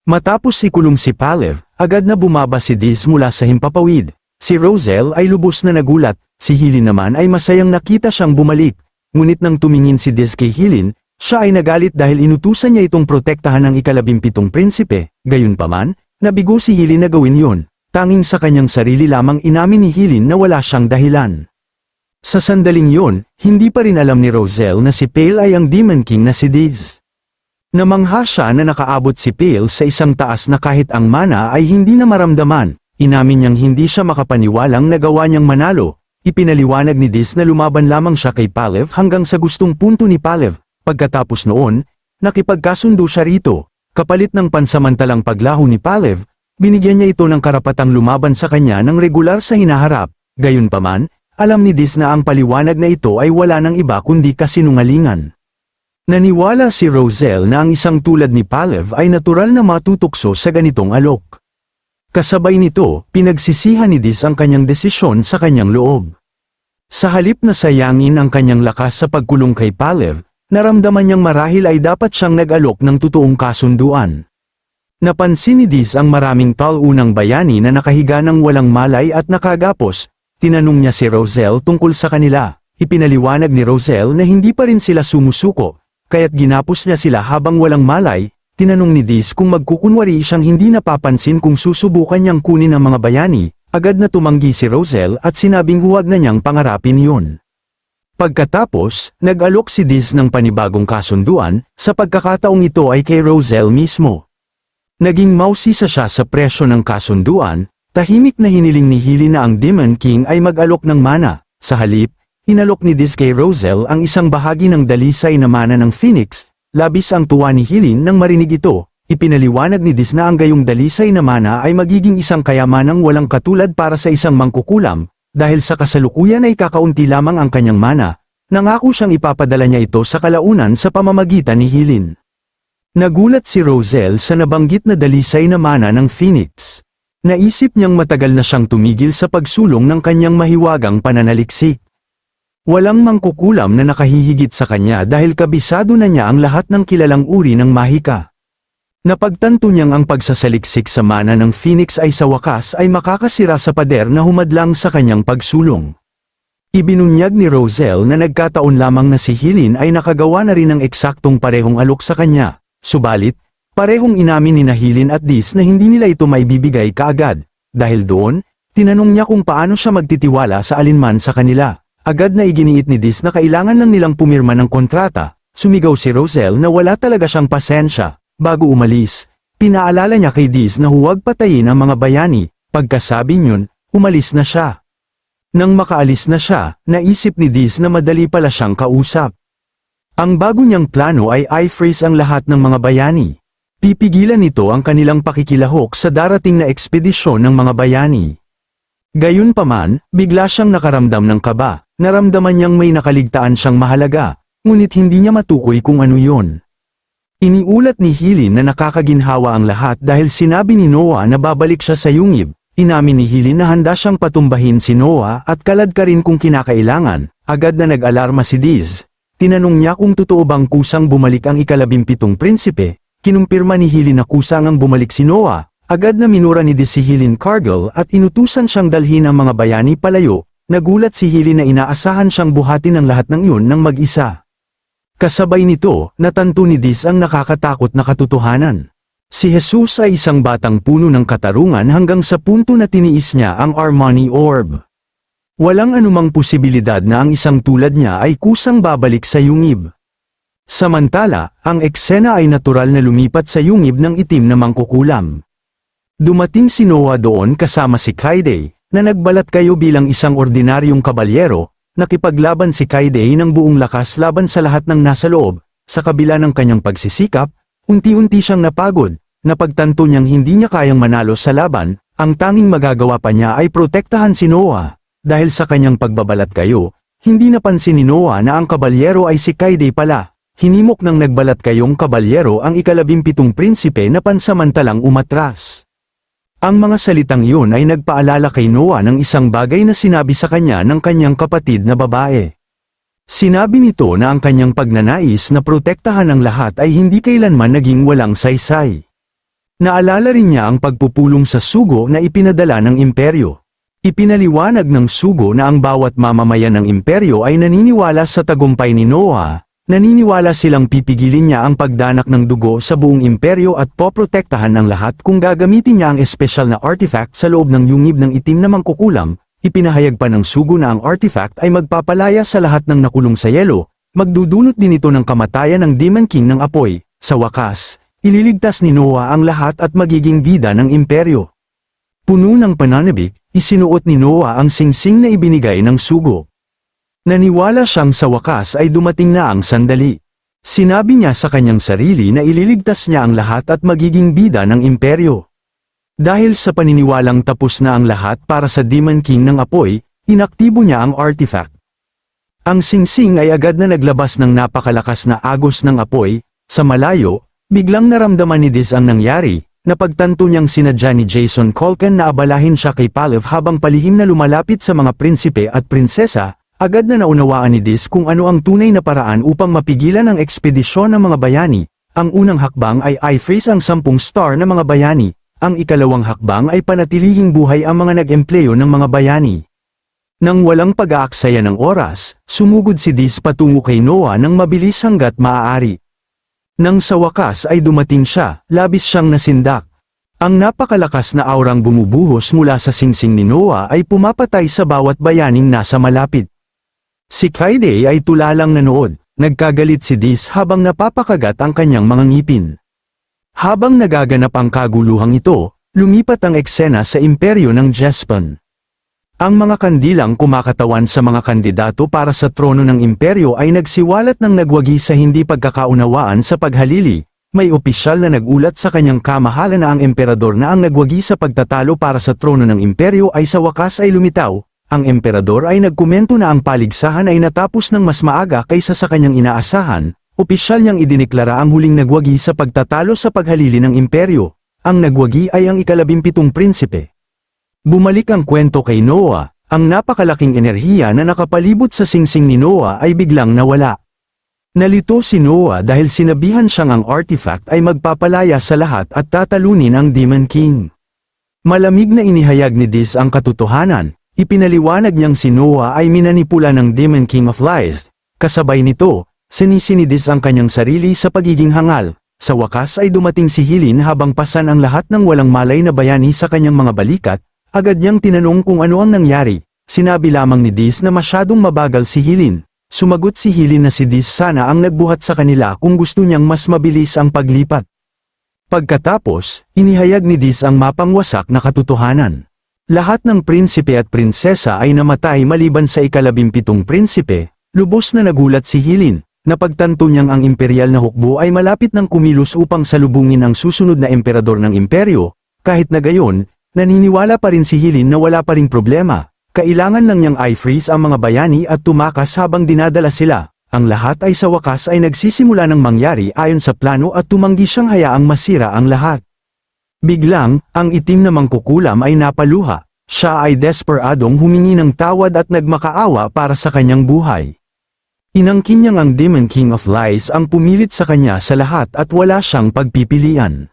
Matapos ikulong si Palev, agad na bumaba si Diz mula sa himpapawid. Si Roselle ay lubos na nagulat, si Hilin naman ay masayang nakita siyang bumalik. Ngunit nang tumingin si Diz kay Hilin, siya ay nagalit dahil inutusan niya itong protektahan ng ika-17 prinsipe. Gayunpaman, nabigo si Hilin na gawin yon. Tanging sa kanyang sarili lamang inamin ni Hilin na wala siyang dahilan. Sa sandaling yon, hindi pa rin alam ni Roselle na si Pale ay ang Demon King na si Diz. Namangha siya na nakaabot si Pale sa isang taas na kahit ang mana ay hindi na maramdaman. Inamin niyang hindi siya makapaniwalang nagawa niyang manalo. Ipinaliwanag ni Diz na lumaban lamang siya kay Palev hanggang sa gustong punto ni Palev. Pagkatapos noon, nakipagkasundo siya rito. Kapalit ng pansamantalang paglaho ni Palev, binigyan niya ito ng karapatang lumaban sa kanya ng regular sa hinaharap. Gayunpaman, alam ni Diz na ang paliwanag na ito ay wala ng iba kundi kasinungalingan. Naniwala si Roselle na ang isang tulad ni Palev ay natural na matutukso sa ganitong alok. Kasabay nito, pinagsisihan ni Diz ang kanyang desisyon sa kanyang loob. Sa halip na sayangin ang kanyang lakas sa pagkulong kay Palev, naramdaman niyang marahil ay dapat siyang nag-alok ng totoong kasunduan. Napansin ni Diz ang maraming taunang bayani na nakahiga ng walang malay at nakagapos. Tinanong niya si Roselle tungkol sa kanila. Ipinaliwanag ni Roselle na hindi pa rin sila sumusuko, kaya't ginapos niya sila habang walang malay. Tinanong ni Diz kung magkukunwari siyang hindi napapansin kung susubukan niyang kunin ang mga bayani. Agad na tumanggi si Roselle at sinabing huwag na niyang pangarapin yun. Pagkatapos, nag-alok si Diz ng panibagong kasunduan. Sa pagkakataong ito ay kay Roselle mismo. Naging mausisa siya sa presyo ng kasunduan. Tahimik na hiniling ni Hilin na ang Demon King ay mag-alok ng mana. Sa halip, inalok ni Diz kay Roselle ang isang bahagi ng dalisay na mana ng Phoenix. Labis ang tuwa ni Hilin nang marinig ito. Ipinaliwanag ni Diz na ang gayong dalisay na mana ay magiging isang kayamanang walang katulad para sa isang mangkukulam. Dahil sa kasalukuyan ay kakaunti lamang ang kanyang mana, nangako siyang ipapadala niya ito sa kalaunan sa pamamagitan ni Hilin. Nagulat si Roselle sa nabanggit na dalisay na mana ng Phoenix. Naisip niyang matagal na siyang tumigil sa pagsulong ng kanyang mahiwagang pananaliksik. Walang mangkukulam na nakahihigit sa kanya dahil kabisado na niya ang lahat ng kilalang uri ng mahika. Napagtanto niyang ang pagsasaliksik sa mana ng Phoenix ay sa wakas ay makakasira sa pader na humadlang sa kanyang pagsulong. Ibinunyag ni Roselle na nagkataon lamang na si Hilin ay nakagawa na rin ng eksaktong parehong alok sa kanya. Subalit, parehong inamin ni Hilin at Diz na hindi nila ito maibibigay kaagad. Dahil doon, tinanong niya kung paano siya magtitiwala sa alinman sa kanila. Agad na iginiit ni Diz na kailangan lang nilang pumirma ng kontrata. Sumigaw si Roselle na wala talaga siyang pasensya. Bago umalis, pinaalala niya kay Diz na huwag patayin ang mga bayani. Pagkasabi niyon, umalis na siya. Nang makaalis na siya, naisip ni Diz na madali pala siyang kausap. Ang bago niyang plano ay i-freeze ang lahat ng mga bayani. Pipigilan nito ang kanilang pakikilahok sa darating na ekspedisyon ng mga bayani. Gayunpaman, bigla siyang nakaramdam ng kaba. Naramdaman niyang may nakaligtaan siyang mahalaga, ngunit hindi niya matukoy kung ano yon. Iniulat ni Hilin na nakakaginhawa ang lahat dahil sinabi ni Noah na babalik siya sa yungib. Inamin ni Hilin na handa siyang patumbahin si Noah at kalad ka rin kung kinakailangan. Agad na nag-alarma si Diz. Tinanong niya kung totoo bang kusang bumalik ang ika-17 prinsipe. Kinumpirma ni Hilin na kusang ang bumalik si Noah. Agad na minura ni Diz si Hilin Cargill at inutusan siyang dalhin ang mga bayani palayo. Nagulat si Hilin na inaasahan siyang buhatin ang lahat ng iyon ng mag-isa. Kasabay nito, natanto ni Diz ang nakakatakot na katotohanan. Si Jesus ay isang batang puno ng katarungan hanggang sa punto na tiniis niya ang Armani Orb. Walang anumang posibilidad na ang isang tulad niya ay kusang babalik sa yungib. Samantala, ang eksena ay natural na lumipat sa yungib ng itim na mangkukulam. Dumating si Noah doon kasama si Kaide, na nagbalat kayo bilang isang ordinaryong kabalyero. Nakipaglaban si Kaide ng buong lakas laban sa lahat ng nasa loob. Sa kabila ng kanyang pagsisikap, unti-unti siyang napagod. Napagtanto niyang hindi niya kayang manalo sa laban. Ang tanging magagawa pa niya ay protektahan si Noah. Dahil sa kanyang pagbabalat kayo, hindi napansin ni Noah na ang kabalyero ay si Kaide pala. Hinimok ng nagbalat kayong kabalyero ang ika-17 prinsipe na pansamantalang umatras. Ang mga salitang iyon ay nagpaalala kay Noah ng isang bagay na sinabi sa kanya ng kanyang kapatid na babae. Sinabi nito na ang kanyang pagnanais na protektahan ang lahat ay hindi kailanman naging walang saysay. Naalala rin niya ang pagpupulong sa sugo na ipinadala ng imperyo. Ipinaliwanag ng sugo na ang bawat mamamayan ng imperyo ay naniniwala sa tagumpay ni Noah, naniniwala silang pipigilin niya ang pagdanak ng dugo sa buong imperyo at poprotektahan ng lahat kung gagamitin niya ang espesyal na artifact sa loob ng yungib ng itim na mangkukulam. Ipinahayag pa ng sugo na ang artifact ay magpapalaya sa lahat ng nakulong sa yelo, magdudulot din ito ng kamatayan ng Demon King ng apoy. Sa wakas, ililigtas ni Noah ang lahat at magiging bida ng imperyo. Puno ng pananabik, isinuot ni Noah ang singsing na ibinigay ng sugo. Naniwala siyang sa wakas ay dumating na ang sandali. Sinabi niya sa kanyang sarili na ililigtas niya ang lahat at magiging bida ng imperyo. Dahil sa paniniwalang tapos na ang lahat para sa Demon King ng apoy, inaktibo niya ang artifact. Ang singsing ay agad na naglabas ng napakalakas na agos ng apoy. Sa malayo, biglang naramdaman ni Diz ang nangyari, napagtanto niyang sinadya ni Jason Culkin na abalahin siya kay Palev habang palihim na lumalapit sa mga prinsipe at prinsesa. Agad na naunawaan ni Diz kung ano ang tunay na paraan upang mapigilan ang ekspedisyon ng mga bayani. Ang unang hakbang ay i-freeze ang 10 star na mga bayani. Ang ikalawang hakbang ay panatilihing buhay ang mga nag-empleyo ng mga bayani. Nang walang pag-aaksaya ng oras, sumugod si Diz patungo kay Noah nang mabilis hanggat maaari. Nang sa wakas ay dumating siya, labis siyang nasindak. Ang napakalakas na aurang bumubuhos mula sa singsing ni Noah ay pumapatay sa bawat bayaning nasa malapit. Si Kaide ay tulalang nanood, nagkagalit si Diz habang napapakagat ang kanyang mga ngipin. Habang nagaganap ang kaguluhang ito, lumipat ang eksena sa imperyo ng Jespan. Ang mga kandilang kumakatawan sa mga kandidato para sa trono ng imperyo ay nagsiwalat ng nagwagi sa hindi pagkakaunawaan sa paghalili. May opisyal na nagulat sa kanyang kamahalan na ang emperador na ang nagwagi sa pagtatalo para sa trono ng imperyo ay sa wakas ay lumitaw. Ang emperador ay nagkomento na ang paligsahan ay natapos ng mas maaga kaysa sa kanyang inaasahan. Opisyal niyang idineklara ang huling nagwagi sa pagtatalo sa paghalili ng imperyo. Ang nagwagi ay ang ika-17 prinsipe. Bumalik ang kwento kay Noah, ang napakalaking enerhiya na nakapalibot sa singsing ni Noah ay biglang nawala. Nalito si Noah dahil sinabihan siyang ang artifact ay magpapalaya sa lahat at tatalunin ang Demon King. Malamig na inihayag ni Diz ang katotohanan, ipinaliwanag niyang si Noah ay minanipula ng Demon King of Lies. Kasabay nito, sinisi ni Diz ang kanyang sarili sa pagiging hangal. Sa wakas ay dumating si Hilin habang pasan ang lahat ng walang malay na bayani sa kanyang mga balikat. Agad niyang tinanong kung ano ang nangyari. Sinabi lamang ni Diz na masyadong mabagal si Hilin. Sumagot si Hilin na si Diz sana ang nagbuhat sa kanila kung gusto niyang mas mabilis ang paglipat. Pagkatapos, inihayag ni Diz ang mapangwasak na katotohanan. Lahat ng prinsipe at prinsesa ay namatay maliban sa ika-17 prinsipe. Lubos na nagulat si Hilin. Napagtanto niyang ang imperial na hukbo ay malapit ng kumilos upang salubungin ang susunod na emperador ng imperyo. Kahit na gayon, naniniwala pa rin si Hilin na wala pa ring problema. Kailangan lang niyang i-freeze ang mga bayani at tumakas habang dinadala sila. Ang lahat ay sa wakas ay nagsisimula ng mangyari ayon sa plano at tumanggi siyang hayaang masira ang lahat. Biglang, ang itim na mangkukulam ay napaluha. Siya ay desperadong humingi ng tawad at nagmakaawa para sa kanyang buhay. Inangkin niyang ang Demon King of Lies ang pumilit sa kanya sa lahat at wala siyang pagpipilian.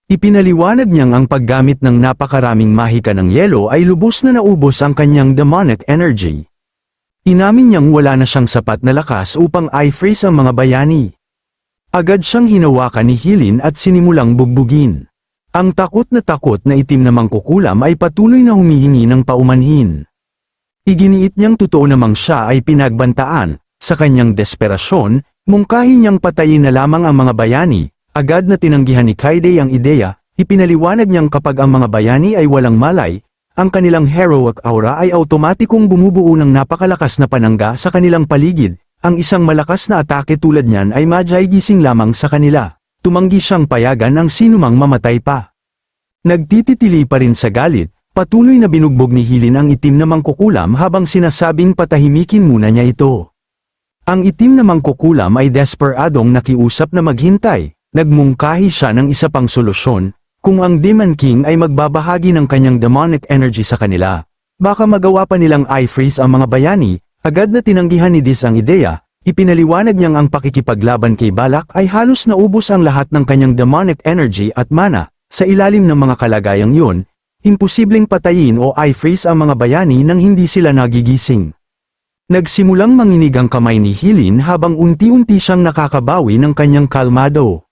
Ipinaliwanag niyang ang paggamit ng napakaraming mahika ng yelo ay lubos na naubos ang kanyang demonic energy. Inamin niyang wala na siyang sapat na lakas upang i-freeze ang mga bayani. Agad siyang hinawakan ni Hilin at sinimulang bugbugin. Ang takot na itim na mangkukulam ay patuloy na humihingi ng paumanhin. Iginiit niyang totoo namang siya ay pinagbantaan. Sa kanyang desperasyon, mungkahi niyang patayin na lamang ang mga bayani. Agad na tinanggihan ni Kaide ang ideya, ipinaliwanag niyang kapag ang mga bayani ay walang malay, ang kanilang heroic aura ay automatikong bumubuo ng napakalakas na panangga sa kanilang paligid. Ang isang malakas na atake tulad niyan ay madyagising lamang sa kanila. Tumanggi siyang payagan ang sinumang mamatay pa. Nagtititili pa rin sa galit, patuloy na binugbog ni Hilin ang itim na mangkukulam habang sinasabing patahimikin muna niya ito. Ang itim na mangkukulam ay desperadong nakiusap na maghintay. Nagmungkahi siya ng isa pang solusyon, kung ang Demon King ay magbabahagi ng kanyang demonic energy sa kanila. Baka magawa pa nilang i-freeze ang mga bayani. Agad na tinanggihan ni Diz ang ideya, ipinaliwanag niyang ang pakikipaglaban kay Balak ay halos naubos ang lahat ng kanyang demonic energy at mana. Sa ilalim ng mga kalagayang yun, imposibleng patayin o i-freeze ang mga bayani nang hindi sila nagigising. Nagsimulang manginig ang kamay ni Hilin habang unti-unti siyang nakakabawi ng kanyang kalmado.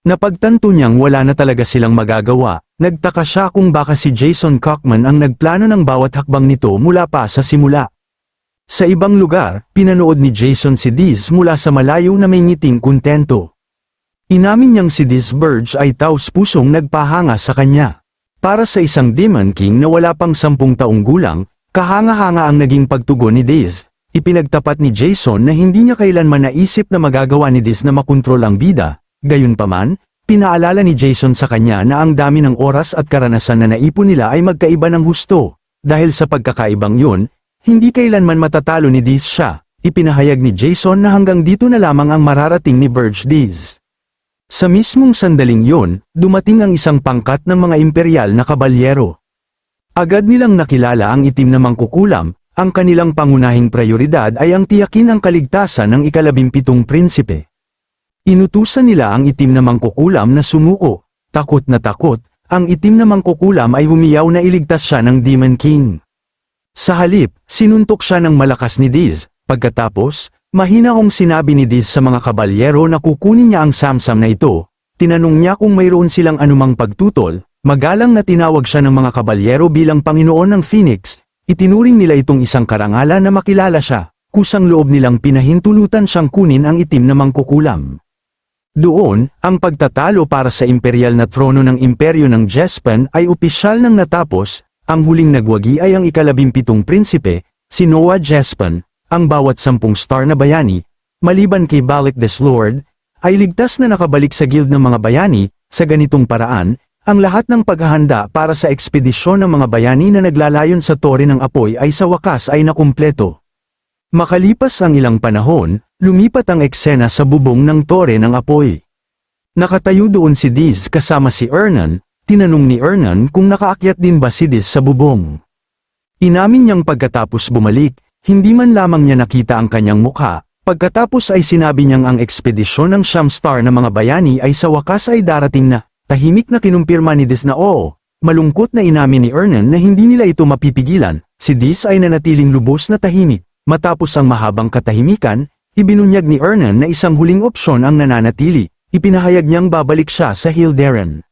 Napagtanto niyang wala na talaga silang magagawa, nagtaka siya kung baka si Jason Cockman ang nagplano ng bawat hakbang nito mula pa sa simula. Sa ibang lugar, pinanood ni Jason si Diz mula sa malayo na may ngiting kontento. Inamin niyang si Diz Burge ay taos-pusong nagpahanga sa kanya. Para sa isang Demon King na wala pang 10 taong gulang, kahanga-hanga ang naging pagtugon ni Diz. Ipinagtapat ni Jason na hindi niya kailanman naisip na magagawa ni Diz na makontrol ang bida. Gayunpaman, pinaalala ni Jason sa kanya na ang dami ng oras at karanasan na naipon nila ay magkaiba ng husto. Dahil sa pagkakaibang yun, hindi kailanman matatalo ni Diz siya. Ipinahayag ni Jason na hanggang dito na lamang ang mararating ni Burge Diz. Sa mismong sandaling yun, dumating ang isang pangkat ng mga imperial na kabalyero. Agad nilang nakilala ang itim na mangkukulam. Ang kanilang pangunahing prioridad ay ang tiyakin ang kaligtasan ng ika-17 prinsipe. Inutusan nila ang itim na mangkukulam na sumuko. Takot na takot, ang itim na mangkukulam ay humiyaw na iligtas siya ng Demon King. Sa halip, sinuntok siya ng malakas ni Diz. Pagkatapos, mahinahong sinabi ni Diz sa mga kabalyero na kukunin niya ang samsam na ito. Tinanong niya kung mayroon silang anumang pagtutol. Magalang na tinawag siya ng mga kabalyero bilang Panginoon ng Phoenix. Itinuring nila itong isang karangalan na makilala siya, kusang loob nilang pinahintulutan siyang kunin ang itim na mangkukulam. Doon, ang pagtatalo para sa imperial na trono ng imperyo ng Jespan ay opisyal nang natapos. Ang huling nagwagi ay ang ika-17 prinsipe, si Noah Jespan. Ang bawat 10 star na bayani, maliban kay Balak des Lord, ay ligtas na nakabalik sa guild ng mga bayani. Sa ganitong paraan, ang lahat ng paghahanda para sa ekspedisyon ng mga bayani na naglalayon sa Tore ng Apoy ay sa wakas ay nakumpleto. Makalipas ang ilang panahon, lumipat ang eksena sa bubong ng Tore ng Apoy. Nakatayo doon si Diz kasama si Ernan. Tinanong ni Ernan kung nakaakyat din ba si Diz sa bubong. Inamin niyang pagkatapos bumalik, hindi man lamang niya nakita ang kanyang mukha. Pagkatapos ay sinabi niyang ang ekspedisyon ng Siyam Star na mga bayani ay sa wakas ay darating na. Tahimik na kinumpirma ni Diz na oo. Malungkot na inamin ni Ernan na hindi nila ito mapipigilan. Si Diz ay nanatiling lubos na tahimik. Matapos ang mahabang katahimikan, ibinunyag ni Ernan na isang huling opsyon ang nananatili. Ipinahayag niyang babalik siya sa Hilderan.